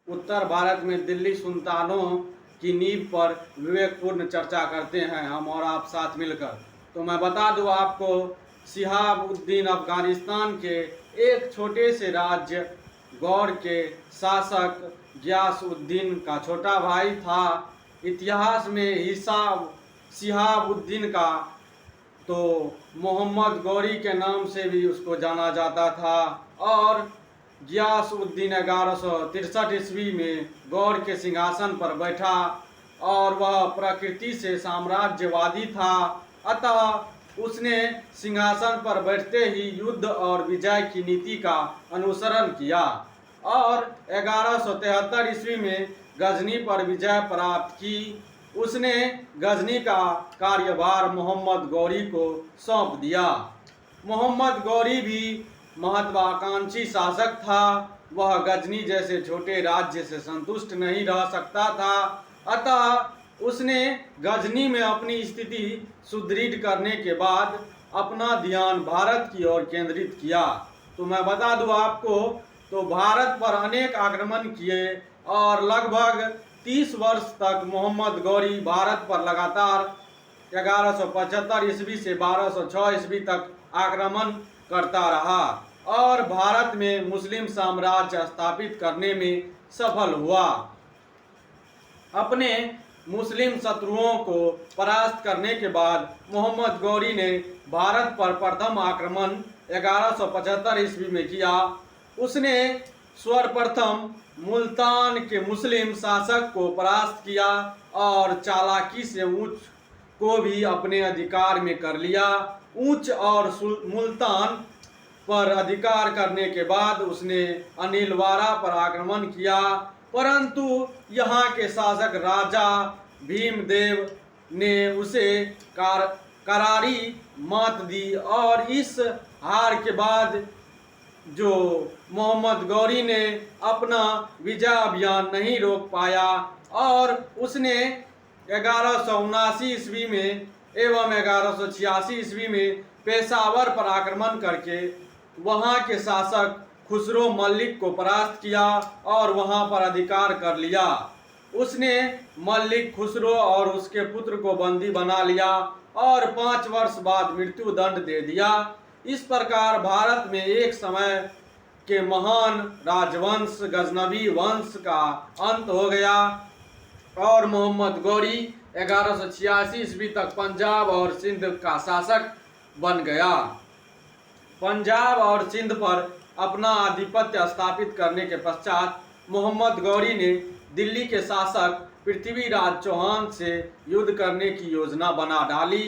उत्तर भारत में दिल्ली सुल्तानों की नींव पर विवेकपूर्ण चर्चा करते हैं हम और आप साथ मिलकर। तो मैं बता दूं आपको, शिहाबुद्दीन अफगानिस्तान के एक छोटे से राज्य गौर के शासक गियासुद्दीन का छोटा भाई था। इतिहास में हिसाब शिहाबुद्दीन का तो मोहम्मद गौरी के नाम से भी उसको जाना जाता था। और गियासुद्दीन 1163 ईस्वी में गौर के सिंहासन पर बैठा और वह प्रकृति से साम्राज्यवादी था। अतः उसने सिंहासन पर बैठते ही युद्ध और विजय की नीति का अनुसरण किया और 1173 ईस्वी में गजनी पर विजय प्राप्त की। उसने गजनी का कार्यभार मोहम्मद गौरी को सौंप दिया। मोहम्मद गौरी भी महत्वाकांक्षी शासक था। वह गजनी जैसे छोटे राज्य से संतुष्ट नहीं रह सकता था। अतः उसने गजनी में अपनी स्थिति सुदृढ़ करने के बाद अपना ध्यान भारत की ओर केंद्रित किया। तो मैं बता दूं आपको, तो भारत पर अनेक आक्रमण किए और लगभग 30 वर्ष तक मोहम्मद गौरी भारत पर लगातार 1175 ईस्वी से 1206 ईस्वी तक आक्रमण करता रहा और भारत में मुस्लिम साम्राज्य स्थापित करने में सफल हुआ। अपने मुस्लिम शत्रुओं को परास्त करने के बाद मोहम्मद गौरी ने भारत पर प्रथम आक्रमण 1175 ईस्वी में किया। उसने सर्वप्रथम मुल्तान के मुस्लिम शासक को परास्त किया और चालाकी से ऊंच को भी अपने अधिकार में कर लिया। ऊंच और मुल्तान पर अधिकार करने के बाद उसने अनिलवारा पर आक्रमण किया, परंतु यहाँ के शासक राजा भीमदेव ने उसे करारी मात दी और इस हार के बाद जो मोहम्मद गौरी ने अपना विजय अभियान नहीं रोक पाया और उसने 1179 ईस्वी में एवं 1186 ईस्वी में पेशावर पर आक्रमण करके वहाँ के शासक खुसरो मलिक को परास्त किया और वहाँ पर अधिकार कर लिया। उसने मलिक खुसरो और उसके पुत्र को बंदी बना लिया और 5 वर्ष बाद मृत्यु दंड दे दिया। इस प्रकार भारत में एक समय के महान राजवंश गजनवी वंश का अंत हो गया और मोहम्मद गौरी 1186 ईस्वी तक पंजाब और सिंध का शासक बन गया। पंजाब और सिंध पर अपना आधिपत्य स्थापित करने के पश्चात मोहम्मद गौरी ने दिल्ली के शासक पृथ्वीराज चौहान से युद्ध करने की योजना बना डाली।